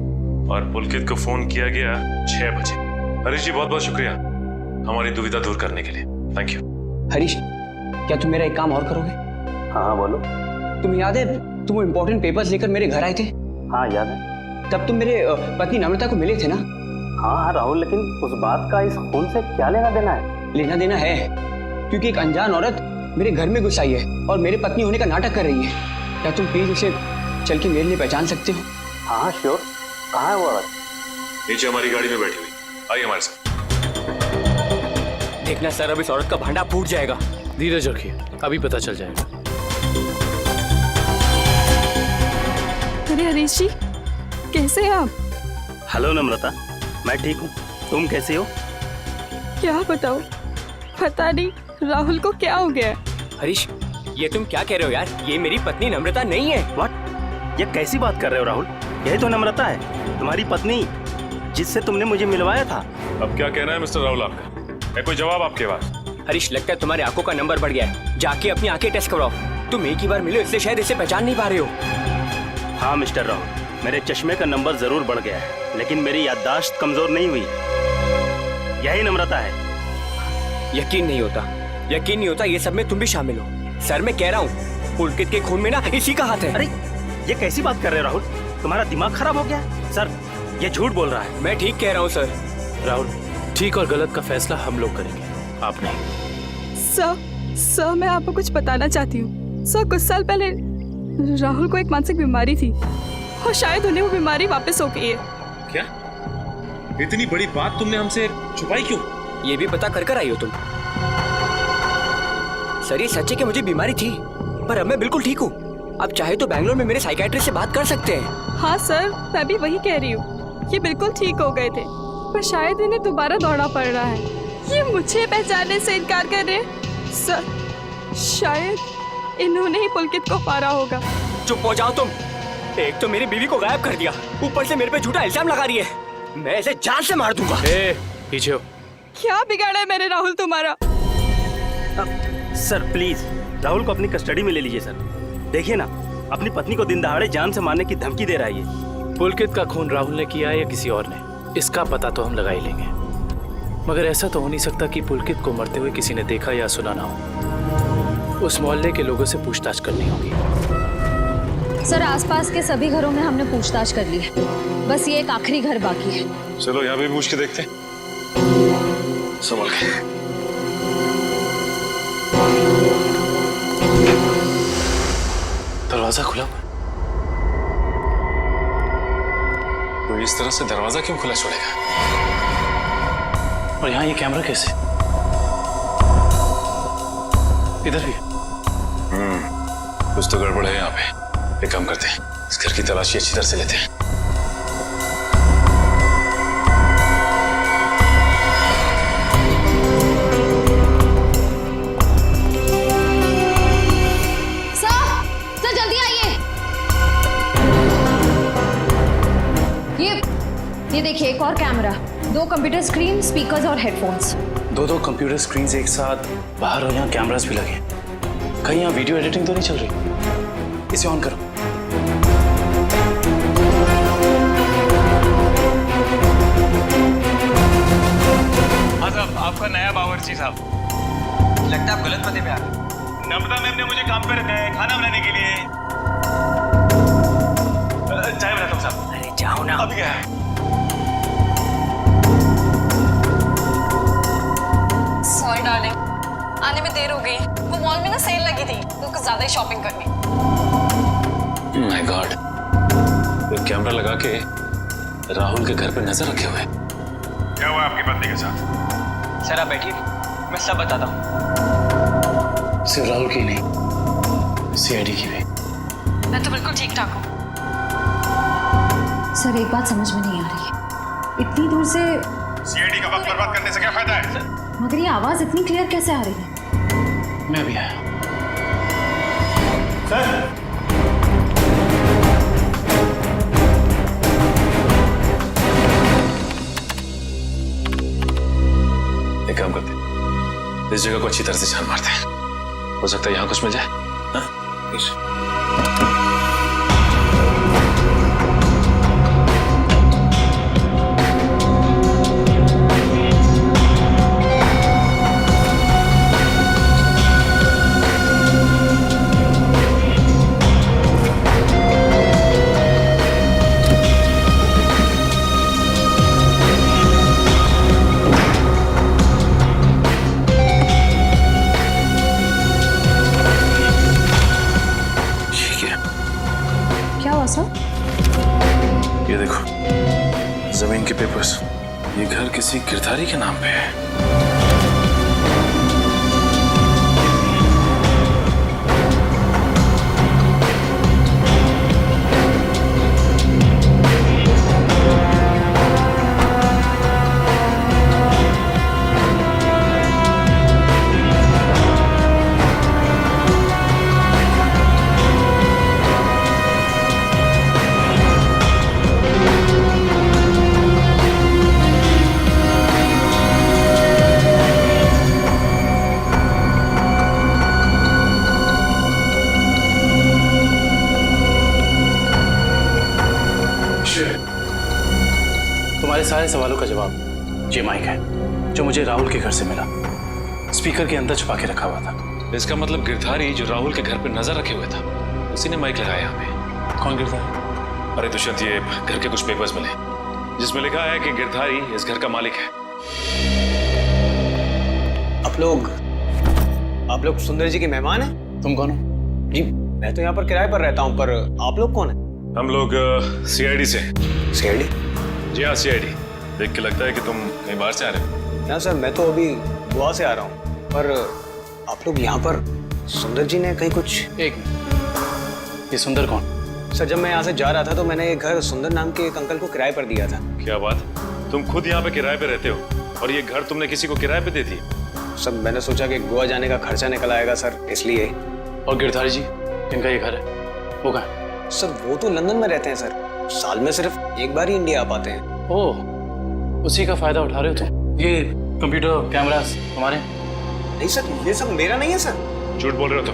और पुलकित को फोन किया गया 6 बजे। हरीश जी, बहुत बहुत शुक्रिया हमारी दुविधा दूर करने के लिए। Thank you. हरीश, क्या तुम मेरा एक काम और करोगे? हाँ बोलो। तुम्हें याद है तुम वो इम्पोर्टेंट पेपर्स लेकर मेरे घर आए थे? हाँ याद है। तब तुम मेरे पत्नी नम्रता को मिले थे ना? हाँ राहुल, लेकिन उस बात का इस खून से क्या लेना देना है? लेना देना है, क्योंकि एक अनजान औरत मेरे घर में घुस आई है और मेरे पत्नी होने का नाटक कर रही है। क्या तुम प्लीज उसे चल के मेरे लिए पहचान सकते हो? हाँ श्योर। कहाँ है वो औरत? नीचे हमारी गाड़ी में बैठी हुई, आइए हमारे साथ। देखना सर, अब इस औरत का भांडा फूट जाएगा। धीरज रखिए, अभी पता चल जाएगा। अरे हरीश जी, कैसे हैं आप? हेलो नम्रता, मैं ठीक हूँ, तुम कैसे हो? क्या बताओ, पता नहीं राहुल को क्या हो गया। हरीश, ये तुम क्या कह रहे हो यार? ये मेरी पत्नी नम्रता नहीं है। व्हाट? ये कैसी बात कर रहे हो राहुल? यही तो नम्रता है, तुम्हारी पत्नी, जिससे तुमने मुझे मिलवाया था। अब क्या कहना है मिस्टर राहुल आपका? है कोई जवाब आपके पास? हरीश, लगता है तुम्हारी आंखों का नंबर बढ़ गया है। जाके अपनी आंखें टेस्ट करवाओ। तुम एक ही बार मिले इसलिए शायद इसे पहचान नहीं पा रहे हो। हाँ मिस्टर राहुल, मेरे चश्मे का नंबर जरूर बढ़ गया है, लेकिन मेरी याददाश्त कमजोर नहीं हुई। यही नम्रता है। यकीन नहीं होता ये सब में तुम भी शामिल हो। सर मैं कह रहा हूँ पुलकित के खून में ना इसी का हाथ है। अरे ये कैसी बात कर रहे हो राहुल, तुम्हारा दिमाग खराब हो गया है? सर ये झूठ बोल रहा है। मैं ठीक कह रहा हूँ सर। राहुल, ठीक और गलत का फैसला हम लोग करेंगे, आप नहीं। सर मैं आपको कुछ बताना चाहती हूँ। सर कुछ साल पहले राहुल को एक मानसिक बीमारी थी और शायद उन्हें वो बीमारी वापस हो गई है। क्या? इतनी बड़ी बात तुमने हमसे छुपाई क्यों? ये भी पता कर आई हो तुम? सर ये सच है कि मुझे बीमारी थी, पर अब मैं बिल्कुल ठीक हूँ। अब चाहे तो बैंगलोर में मेरे साइकियाट्रिस्ट से बात कर सकते हैं। हाँ सर, मैं भी वही कह रही हूँ। ये बिल्कुल ठीक हो गए थे, पर शायद इन्हें दोबारा दौड़ना पड़ रहा है। ये मुझे पहचानने से इनकार कर रहे हैं। सर शायद इन्होंने ही पुलकित को मारा होगा। चुप हो जाओ तुम। एक तो मेरी बीवी को गायब कर दिया, ऊपर से मेरे पे झूठा इल्जाम लगा रही है। मैं इसे जान से मार दूंगा। पीछे हो। क्या बिगाड़ा है मैंने राहुल तुम्हारा? सर प्लीज राहुल को अपनी कस्टडी में ले लीजिए सर। देखिए ना, अपनी पत्नी को दिन दहाड़े जान से मारने की धमकी दे रहा है ये। पुलकित का खून राहुल ने किया है या किसी और ने, इसका पता तो हम लगा ही लेंगे। मगर ऐसा तो हो नहीं सकता कि पुलकित को मरते हुए किसी ने देखा या सुना ना हो। उस मोहल्ले के लोगों से पूछताछ करनी होगी। सर आसपास के सभी घरों में हमने पूछताछ कर ली है, बस ये एक आखिरी घर बाकी है। चलो यहाँ भी पूछ के देखते। संभल के। दरवाजा खुला। तो इस तरह से दरवाजा क्यों खुला छोड़ेगा? और यहाँ ये कैमरा कैसे? इधर भी। कुछ तो गड़बड़ है यहाँ पे। एक काम करते हैं, इस घर की तलाशी अच्छी तरह से लेते हैं। सर जल्दी आइए। ये देखिए एक और कैमरा, 2 कंप्यूटर स्क्रीन, स्पीकर्स और हेडफोन्स। दो कंप्यूटर स्क्रीन एक साथ बाहर और यहाँ कैमरास भी लगे। कहीं यहाँ वीडियो एडिटिंग तो नहीं चल रही? इसे ऑन करो। हाँ साहब, आपका नया बावर्ची साहब। लगता है आप गलत पते पे आ गए। नम्रता मैम ने मुझे काम पे रखा है खाना बनाने के लिए। चाय बनाता हूँ साहब। अरे जाओ ना। अभी क्या है? सॉरी डार्लिंग, आने में देर हो गई। वो मॉल में ना सेल लगी थी, तो कुछ ज्यादा ही शॉपिंग करनी। माय गॉड, एक कैमरा लगा के राहुल के घर पे नजर रखे हुए। क्या हुआ आपकी पत्नी के साथ? सर आप बैठिए, मैं सब बताता हूँ। सिर्फ राहुल की नहीं, सीआईडी की भी। मैं तो बिल्कुल ठीक ठाक हूँ। सर एक बात समझ में नहीं आ रही है, इतनी दूर से सीआईडी का वक्त बर्बाद करने से क्या फायदा है? मगर ये आवाज इतनी क्लियर कैसे आ रही है? मैं भी आया। एक काम करते हैं, इस जगह को अच्छी तरह से छान मारते हैं। हो सकता है यहाँ कुछ मिल जाए। हाँ? ये देखो, जमीन के पेपर्स। ये घर किसी गिरधारी के नाम पे है। तुम्हारे सारे सवालों का जवाब ये माइक है जो मुझे राहुल के घर से मिला। स्पीकर के अंदर छुपा के रखा हुआ था। इसका मतलब गिरधारी जो राहुल के घर पे नजर रखे हुए था उसी ने माइक लगाया हमें। कौन गिरधारी? अरे दुष्यंत, ये घर के कुछ पेपर्स मिले जिसमें लिखा है कि गिरधारी इस घर का मालिक है। आप लोग सुंदर जी के मेहमान हैं? तुम कौन हो? जी मैं तो यहाँ पर किराए पर रहता हूँ, पर आप लोग कौन हैं? हम लोग सीआईडी से। सीआईडी? जी हाँ, सीआईडी। देख के लगता है कि तुम कहीं बाहर से आ रहे हो। ना सर, मैं तो अभी गोवा से आ रहा हूँ। पर आप लोग यहाँ पर सुंदर जी ने कहीं कुछ... एक मिनट, ये सुंदर कौन? सर जब मैं यहाँ से जा रहा था तो मैंने एक घर सुंदर नाम के एक अंकल को किराए पर दिया था। क्या बात, तुम खुद यहाँ पे किराए पे रहते हो और ये घर तुमने किसी को किराए पे दे दी? सर मैंने सोचा कि गोवा जाने का खर्चा निकल आएगा सर, इसलिए। और गिरधारी जी, इनका ये घर है, वो कहाँ है? सर वो तो लंदन में रहते हैं सर, साल में सिर्फ एक बार ही इंडिया आ पाते हैं। ओह, उसी का फायदा उठा रहे हो तुम? ये कंप्यूटर कैमरास तुम्हारे? नहीं सर, ये सब मेरा नहीं है सर। झूठ बोल रहे हो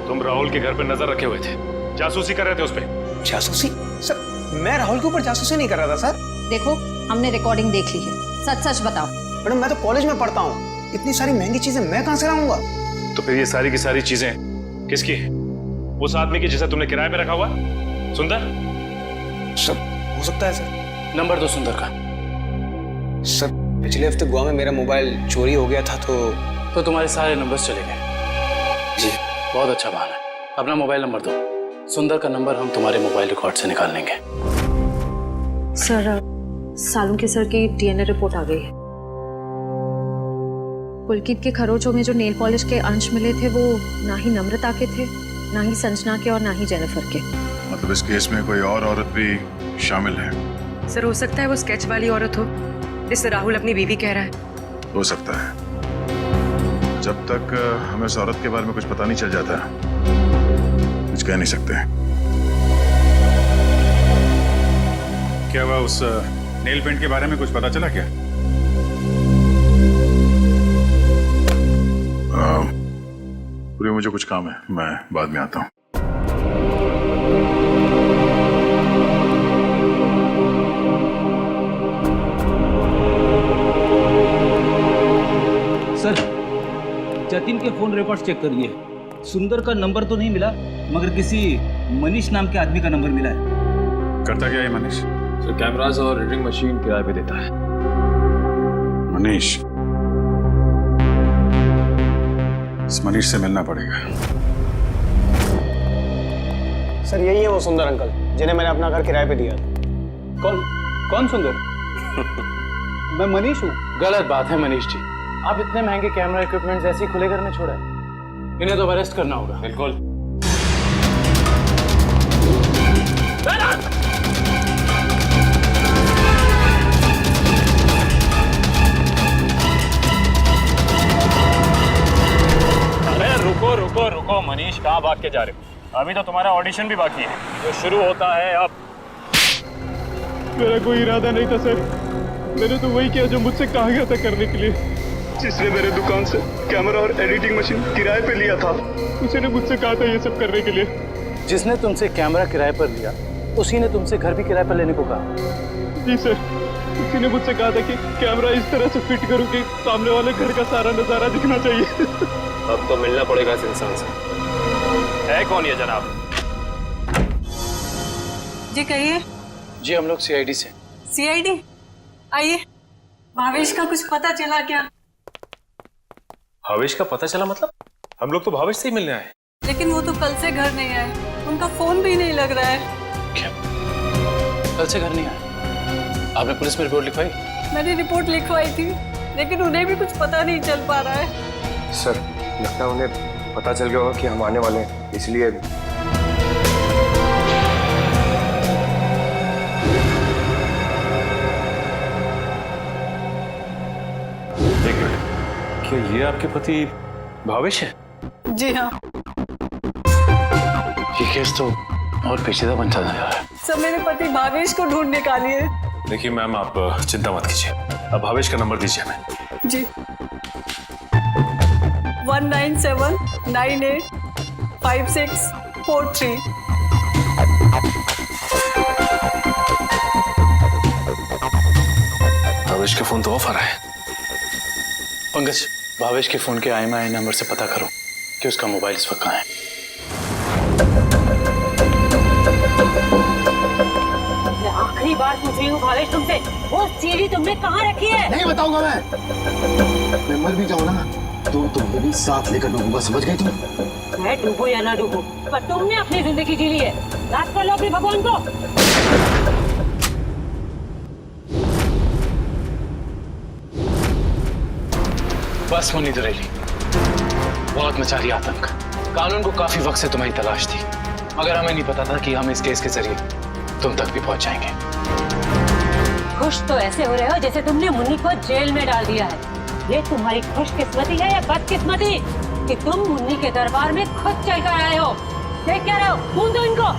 तुम राहुल के घर पे नजर रखे हुए थे, जासूसी कर रहे थे उस पे। जासूसी? सर मैं राहुल के ऊपर जासूसी नहीं कर रहा था सर। देखो, हमने रिकॉर्डिंग देख ली है, सच सच बताओ। मैडम मैं तो कॉलेज में पढ़ता हूँ, इतनी सारी महंगी चीजें मैं कहाँ से लाऊंगा? तो फिर ये सारी की सारी चीजें किसकी है? उस आदमी की जिसे तुमने किराए पे रखा हुआ, सुंदर? सर हो सकता है सर। नंबर दो सुंदर का। सर पिछले हफ्ते गोवा में मेरा मोबाइल चोरी हो गया था तो तुम्हारे सारे नंबर्स चले गए? जी, बहुत अच्छा बहाना है। अपना मोबाइल नंबर दो। सुंदर का नंबर हम तुम्हारे मोबाइल रिकॉर्ड से निकाल लेंगे। सर सालुंके सर की डीएनए रिपोर्ट आ गई है। पुलकित के खरोचों में जो नेल पॉलिश के अंश मिले थे वो ना ही नम्रता के थे, ना ही संजना के और ना ही जेनिफर के। मतलब इस केस में कोई और औरत भी शामिल है? सर हो सकता है वो स्केच वाली औरत हो जिससे राहुल अपनी बीवी कह रहा है। हो सकता है। जब तक हमें उस औरत के बारे में कुछ पता नहीं चल जाता, कुछ कह नहीं सकते। क्या हुआ, उस नेल पेंट के बारे में कुछ पता चला क्या? पूरी मुझे कुछ काम है, मैं बाद में आता हूँ। सर जतिन के फोन रिकॉर्ड चेक करिए। सुंदर का नंबर तो नहीं मिला, मगर किसी मनीष नाम के आदमी का नंबर मिला है। करता क्या है मनीष? सर कैमरास और रीडिंग मशीन किराए पे देता है। मनीष? इस मनीष से मिलना पड़ेगा। सर यही है वो सुंदर अंकल जिन्हें मैंने अपना घर किराए पे दिया था। कौन सुंदर? मैं मनीष हूँ। गलत बात है मनीष जी, आप इतने महंगे कैमरा इक्विपमेंट ऐसे ही खुले घर में छोड़ा है। इन्हें तो अरेस्ट करना होगा। बिल्कुल। अरे रुको रुको रुको मनीष, कहाँ भाग के जा रहे हो? अभी तो तुम्हारा ऑडिशन भी बाकी है, जो शुरू होता है अब। मेरा कोई इरादा नहीं था सर, मैंने तो वही किया जो मुझसे कहा गया था करने के लिए। जिसने मेरे दुकान से कैमरा और एडिटिंग मशीन किराए पे लिया था, उसी ने मुझसे कहा था ये सब करने के लिए। जिसने तुमसे कैमरा किराए पर लिया उसी ने तुमसे घर भी किराए पर लेने को कहा? जी सर, उसी ने मुझसे कहा था कि कैमरा इस तरह से फिट करूं कि सामने वाले घर का सारा नजारा दिखना चाहिए। अब तो मिलना पड़ेगा इस इंसान से। है कौन ये जनाब? जी कहिए। जी हम लोग सीआईडी से। सीआईडी? आइए। भावेश का कुछ पता चला क्या? भावेश का पता चला मतलब? हम लोग तो भावेश से ही मिलने आए। लेकिन वो तो कल से घर नहीं आए, उनका फोन भी नहीं लग रहा है। क्या? कल से घर नहीं आए? आपने पुलिस में रिपोर्ट लिखवाई? मैंने रिपोर्ट लिखवाई थी, लेकिन उन्हें भी कुछ पता नहीं चल पा रहा है। सर लगता है उन्हें पता चल गया होगा कि हम आने वाले हैं, इसलिए। एक मिनट, क्या ये आपके पति भावेश है? जी हाँ। ये केस तो और पेचीदा बनता जा रहा है। सब मेरे पति भावेश को ढूंढ निकालिए। देखिए मैम, आप चिंता मत कीजिए, अब भावेश का नंबर दीजिए हमें। जी 197985643। भावेश के फोन तो ऑफ आ रहा है। पंकज, भावेश के फोन के IMEI नंबर से पता करो कि उसका मोबाइल इस वक्त कहाँ है। मैं आखिरी बार पूछ रही हूँ भावेश तुमसे, वो सीढ़ी तुमने कहाँ रखी है? नहीं बताऊंगा मैं मर भी जाऊँ ना तो तुम भी साथ लेकर डूबूंगा, समझ गई तुम? मैं डूबू या ना डूबू, पर तुमने अपनी जिंदगी जी ली है, याद कर लो अपने भगवान को। बस मुन्नी दुरेली, बहुत मचा रही आतंक। कानून को काफी वक्त से तुम्हारी तलाश थी, मगर हमें नहीं पता था कि हम इस केस के जरिए तुम तक भी पहुंच जाएंगे। खुश तो ऐसे हो रहे हो जैसे तुमने मुन्नी को जेल में डाल दिया है। ये तुम्हारी खुशकिस्मती है या बदकिस्मती कि तुम मुन्नी के दरबार में खुद चल कर आए हो? देख क्या रहे हो? खून दो इनको।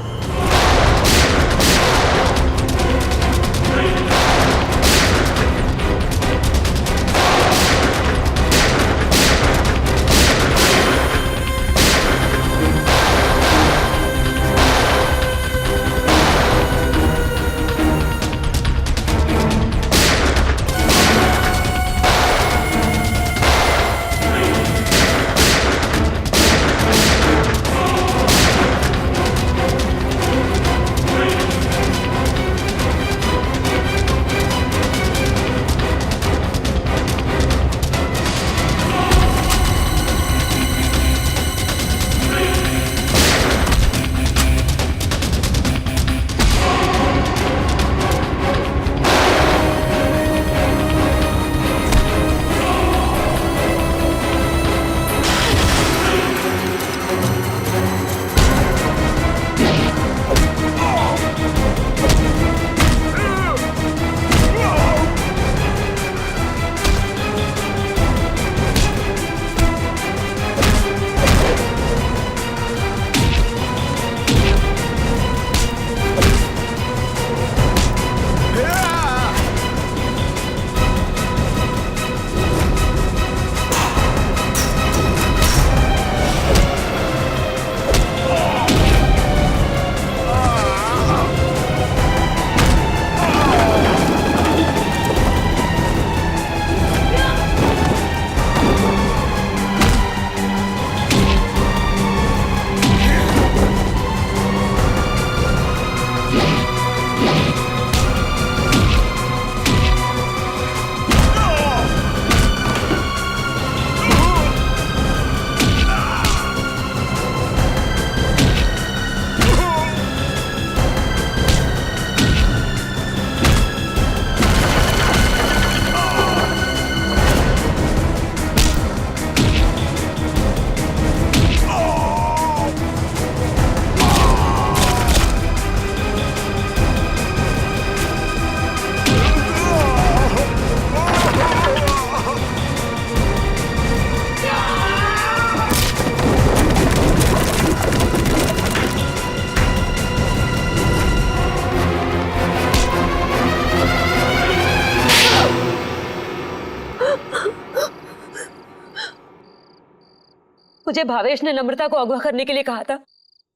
मुझे भावेश ने नम्रता को अगवा करने के लिए कहा था।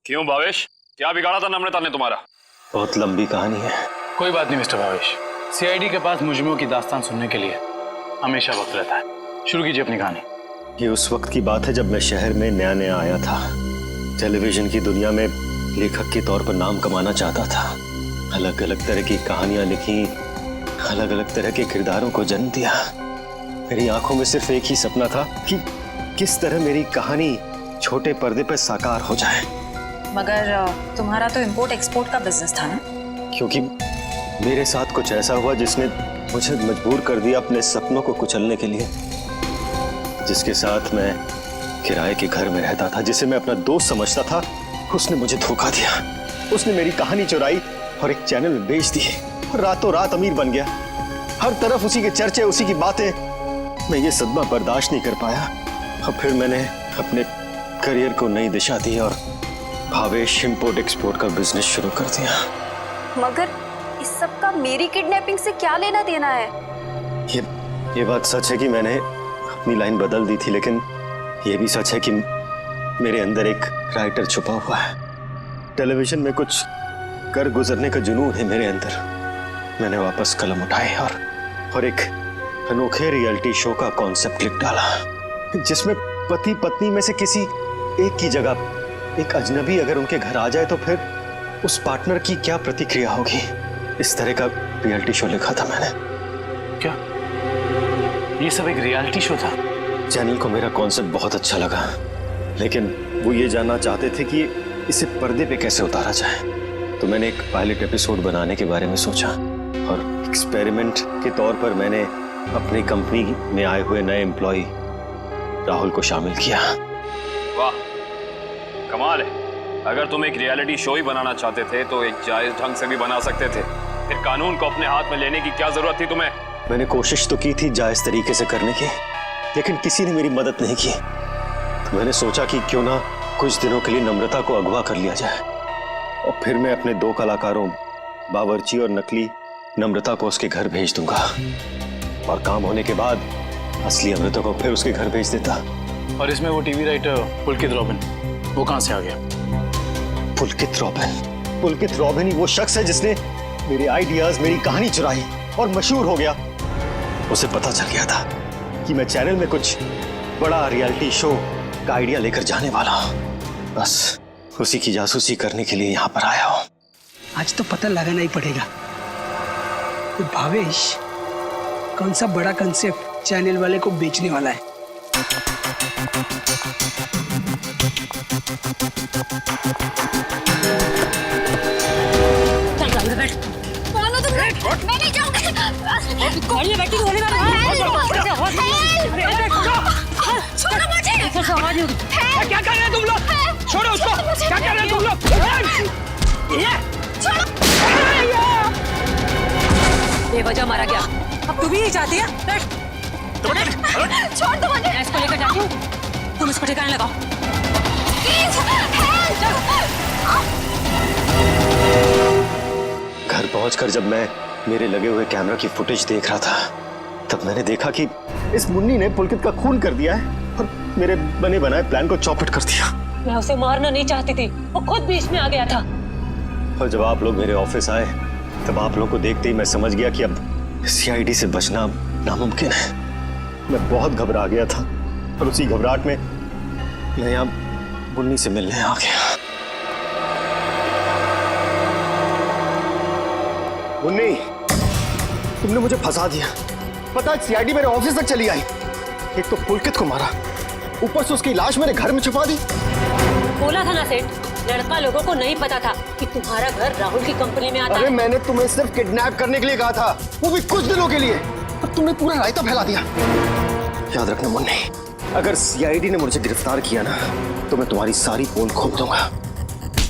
क्यों भावेश, क्या बिगाड़ा था नम्रता ने तुम्हारा? बहुत लंबी कहानी है। कोई बात नहीं मिस्टर भावेश, CID के पास मुजरिमों की दास्तान सुनने के लिए हमेशा वक्त रहता है। शुरू कीजिए अपनी कहानी। ये उस वक्त की बात है जब मैं शहर में नया नया आया था। टेलीविजन की दुनिया में लेखक के तौर पर नाम कमाना चाहता था। अलग अलग तरह की कहानियां लिखी, अलग अलग तरह के किरदारों को जन्म दिया। मेरी आंखों में सिर्फ एक ही सपना था कि किस तरह मेरी कहानी छोटे पर्दे पर साकार हो जाए। मगर तुम्हारा तो इंपोर्ट एक्सपोर्ट का बिजनेस था ना? क्योंकि मेरे साथ कुछ ऐसा हुआ जिसने मुझे मजबूर कर दिया अपने सपनों को कुचलने के लिए। जिसके साथ मैं किराए के घर में रहता था, जिसे मैं अपना दोस्त समझता था, उसने मुझे धोखा दिया। उसने मेरी कहानी चुराई और एक चैनल में बेच दी और रातों रात अमीर बन गया। हर तरफ उसी के चर्चे, उसी की बातें। मैं ये सदमा बर्दाश्त नहीं कर पाया और फिर मैंने अपने करियर को नई दिशा दी और भावेश इंपोर्ट एक्सपोर्ट का बिजनेस शुरू कर दिया। मगर इस सब का मेरी किडनैपिंग से क्या लेना देना है? ये बात सच है कि मैंने अपनी लाइन बदल दी थी, लेकिन ये भी सच है कि मेरे अंदर एक राइटर छुपा हुआ है। टेलीविजन में कुछ कर गुजरने का जुनून है मेरे अंदर। मैंने वापस कलम उठाए और एक अनोखे रियलिटी शो का कॉन्सेप्ट लिख डाला, जिसमें पति पत्नी में से किसी एक की जगह एक अजनबी अगर उनके घर आ जाए तो फिर उस पार्टनर की क्या प्रतिक्रिया होगी। इस तरह का रियलिटी शो लिखा था मैंने। क्या ये सब एक रियलिटी शो था? चैनल को मेरा कॉन्सेप्ट बहुत अच्छा लगा, लेकिन वो ये जानना चाहते थे कि इसे पर्दे पे कैसे उतारा जाए। तो मैंने एक पायलट एपिसोड बनाने के बारे में सोचा और एक्सपेरिमेंट के तौर पर मैंने अपनी कंपनी में आए हुए नए एम्प्लॉय राहुल को शामिल किया। वाह, कमाल है। अगर तुम एक रियलिटी शो ही बनाना चाहते थे तो एक जायज ढंग से भी बना सकते थे। फिर कानून को अपने हाथ में लेने की क्या जरूरत थी तुम्हें? मैंने कोशिश तो की थी जायज तरीके से करने की, लेकिन किसी ने मेरी मदद नहीं की। तो मैंने सोचा कि क्यों ना कुछ दिनों के लिए नम्रता को अगवा कर लिया जाए, और फिर मैं अपने 2 कलाकारों बावर्ची और नकली नम्रता को उसके घर भेज दूंगा, और काम होने के बाद असली अमृता को फिर उसके घर भेज देता। और इसमें वो टीवी राइटर पुलकित रॉबिन, वो कहां से आ गया? पुलकित रॉबिन ही वो शख्स है जिसने मेरे आइडियाज, मेरी कहानी चुराई और मशहूर हो गया। उसे पता चल गया था कि मैं चैनल में कुछ बड़ा रियलिटी शो का आइडिया लेकर जाने वाला हूं। बस उसी की जासूसी करने के लिए यहाँ पर आया हूँ। आज तो पता लगाना ही पड़ेगा कि भावेश कौन सा बड़ा कंसेप्ट चैनल वाले को बेचने वाला है। मैं नहीं जाऊंगी। बैठी गोली छोड़ो मुझे। क्या कर रहे हैं तुम लोग? छोड़ो उसको। क्या कर रहे हैं तुम लोग? बेवजह मारा गया, अब तू भी नहीं चाहती है? छोड़ दो मुझे। मैं इसको लेकर जाती हूँ, तुम इसको ठिकाने लगाओ। घर पहुंचकर जब मैं मेरे लगे हुए कैमरा की फुटेज देख रहा था, तब मैंने देखा कि इस मुन्नी ने पुलकित का खून कर दिया है और मेरे बने बनाए प्लान को चौपट कर दिया। मैं उसे मारना नहीं चाहती थी, वो खुद बीच में आ गया था। और जब आप लोग मेरे ऑफिस आए, तब आप लोगों को देखते ही मैं समझ गया कि अब सीआईडी से बचना नामुमकिन है। मैं बहुत घबरा गया था और उसी घबराहट में मैं यहाँ मुन्नी से मिलने आ गया। मुन्नी, तुमने मुझे फंसा दिया। पता है सीआईडी मेरे ऑफिस तक चली आई। एक तो पुलकित को मारा, ऊपर से उसकी लाश मेरे घर में छुपा दी। बोला था ना सेठ, लड़का लोगों को नहीं पता था कि तुम्हारा घर राहुल की कंपनी में आता है। अरे मैंने तुम्हें सिर्फ किडनैप करने के लिए कहा था, वो भी कुछ दिनों के लिए। अब तुमने पूरा रायता फैला दिया। याद रखना मुन्नी, अगर सीआईडी ने मुझे गिरफ्तार किया ना, तो मैं तुम्हारी सारी पोल खोल दूंगा।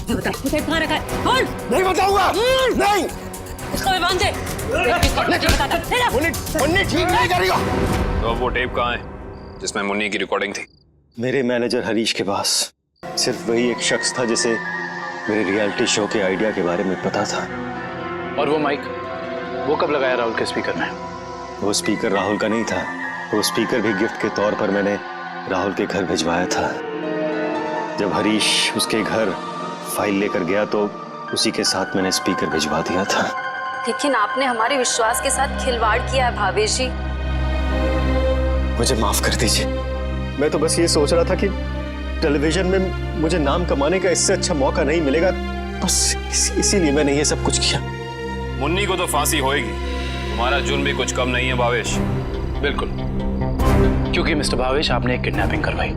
कहाँ रखा है? बोल। नहीं बताऊंगा। नहीं। उसको भी बांध दे। मुन्नी ठीक नहीं करेगा। तो वो टेप कहाँ है जिसमें मुन्नी की रिकॉर्डिंग थी? मेरे मैनेजर हरीश के पास। सिर्फ वही एक शख्स था जिसे मेरे रियलिटी शो के आइडिया के बारे में पता था। और वो माइक, वो कब लगाया राहुल के स्पीकर में? वो स्पीकर राहुल का नहीं था, वो स्पीकर भी गिफ्ट के तौर पर मैंने राहुल के घर भिजवाया था। जब हरीश उसके घर फाइल लेकर गया तो उसी के साथ मैंने स्पीकर भिजवा दिया था। लेकिन आपने हमारे विश्वास के साथ खिलवाड़ किया है भावेश जी। मुझे माफ कर दीजिए। मैं तो बस ये सोच रहा था कि टेलीविजन में मुझे नाम कमाने का इससे अच्छा मौका नहीं मिलेगा, बस इसीलिए मैंने ये सब कुछ किया। मुन्नी को तो फांसी होएगी, तुम्हारा जुर्म भी कुछ कम नहीं है भावेश। बिल्कुल, क्योंकि मिस्टर भावेश आपने एक किडनैपिंग करवाई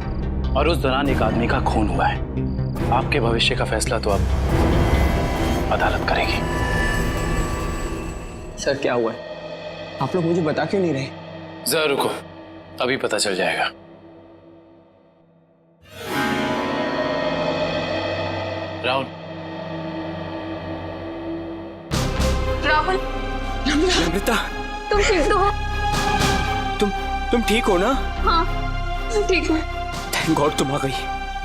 और उस दौरान एक आदमी का खून हुआ है। आपके भविष्य का फैसला तो अब अदालत करेगी। सर क्या हुआ है? आप लोग मुझे बता क्यों नहीं रहे? जरा रुको, अभी पता चल जाएगा। राहुल। राहुल। नम्रता, तुम ठीक तो हो? तुम ठीक हो ना? हाँ, मैं ठीक हूँ। थैंक गॉड तुम आ गई।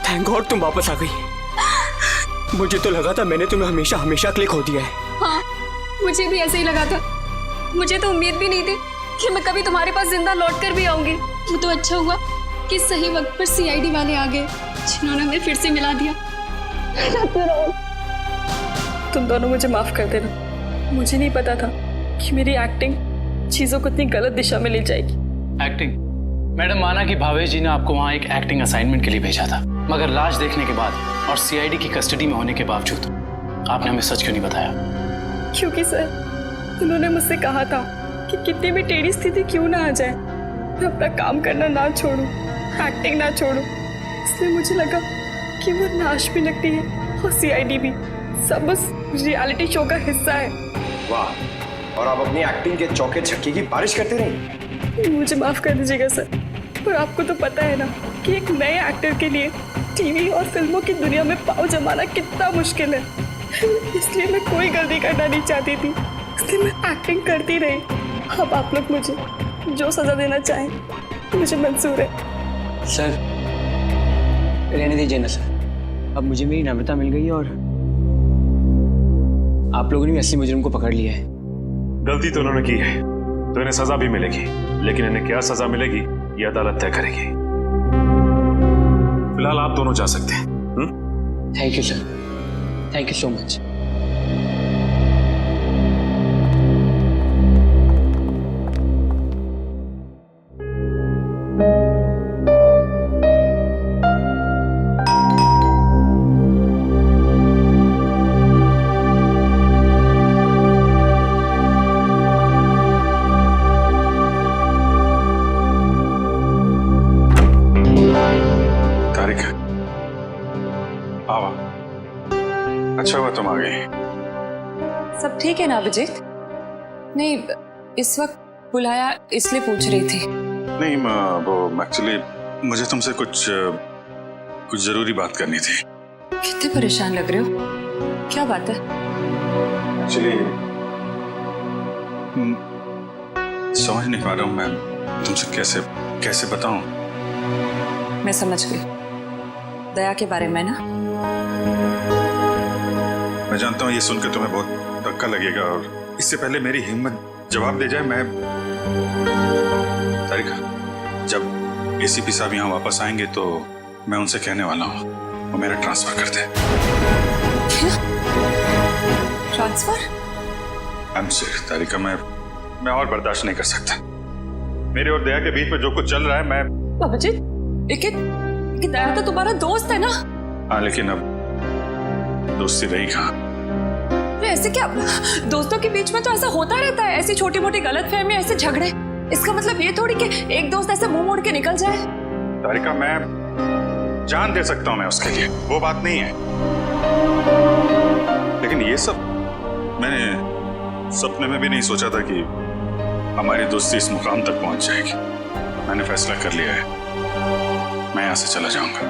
थैंक गॉड तुम वापस आ गई। मुझे तो लगा था मैंने तुम्हें हमेशा हमेशा के लिए खो दिया है। हाँ, मुझे भी ऐसे ही लगा था। मुझे तो उम्मीद भी नहीं थी कि मैं कभी तुम्हारे पास जिंदा लौट कर भी आऊंगी। वो तो अच्छा हुआ कि सही वक्त पर सीआईडी वाले आ गए, जिन्होंने हमें फिर से मिला दिया। तुम दोनों मुझे माफ कर देना। मुझे नहीं पता था कि मेरी एक्टिंग चीजों को इतनी गलत दिशा में ले जाएगी। एक्टिंग? मैडम, माना कि भावेश जी ने आपको वहाँ एक एक्टिंग असाइनमेंट के लिए भेजा था, मगर लाश देखने के बाद और सीआईडी की कस्टडी में होने के बावजूद आपने हमें सच क्यों नहीं बताया? क्योंकि सर, उन्होंने मुझसे कहा था कि कितनी भी टेढ़ी स्थिति क्यों ना आ जाए, मैं अपना काम करना ना छोड़ूं, एक्टिंग ना छोड़ूं। इसलिए मुझे लगा कि वो नाश भी लगती है और सीआईडी भी, सब बस रियलिटी शो का हिस्सा है। वाह, और आप अपनी एक्टिंग के चौके छक्के की बारिश करते रहे। मुझे माफ कर दीजिएगा सर, पर आपको तो पता है ना कि एक नए एक्टर के लिए टीवी और फिल्मों की दुनिया में पाँव जमाना कितना मुश्किल है। इसलिए मैं कोई गलती करना नहीं चाहती थी, इसलिए मैं एक्टिंग करती रही। अब आप लोग मुझे जो सजा देना चाहें मुझे मंजूर है। सर रहने दीजिए ना सर, अब मुझे मेरी नम्रता मिल गई और आप लोगों ने असली मुजरिम को पकड़ लिया है। गलती तो उन्होंने की है, तो इन्हें सजा भी मिलेगी, लेकिन इन्हें क्या सजा मिलेगी ये अदालत तय करेगी। फिलहाल आप दोनों जा सकते हैं। Thank you sir, thank you so much. अच्छा हुआ तुम आ गई। सब ठीक है ना अभिजीत? नहीं, इस वक्त बुलाया इसलिए पूछ रही थी। नहीं वो एक्चुअली मुझे तुमसे कुछ जरूरी बात करनी थी। कितने परेशान लग रहे हो, क्या बात है? एक्चुअली समझ नहीं पा रहा हूँ मैं तुमसे कैसे बताऊं। मैं समझ गई, दया के बारे में ना? मैं जानता हूँ ये सुनकर तुम्हें बहुत धक्का लगेगा, और इससे पहले मेरी हिम्मत जवाब दे जाए, मैं तारिका, जब एसीपी साहब यहाँ वापस आएंगे तो मैं उनसे कहने वाला हूँ वो मेरा ट्रांसफर कर दे। क्या? ट्रांसफर? आई एम सॉरी तारिका, मैं और बर्दाश्त नहीं कर सकता। मेरे और दया के बीच में जो कुछ चल रहा है, मैं अभिजीत, लेकिन दया तो तुम्हारा दोस्त है ना? हाँ, लेकिन अब दोस्ती रही कहाँ? ऐसे क्या, दोस्तों के बीच में तो ऐसा होता रहता है, ऐसी छोटी मोटी गलतफहमी, ऐसे झगड़े। इसका मतलब ये थोड़ी कि एक दोस्त ऐसे मुंह मोड़ के निकल जाए। तारिका, मैं जान दे सकता हूँ मैं उसके लिए, वो बात नहीं है, लेकिन ये सब मैंने सपने में भी नहीं सोचा था कि हमारी दोस्ती इस मुकाम तक पहुंच जाएगी। मैंने फैसला कर लिया है, मैं यहाँ से चला जाऊंगा।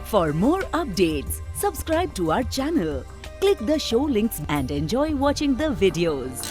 For more updates, subscribe to our channel, click the show links and enjoy watching the videos.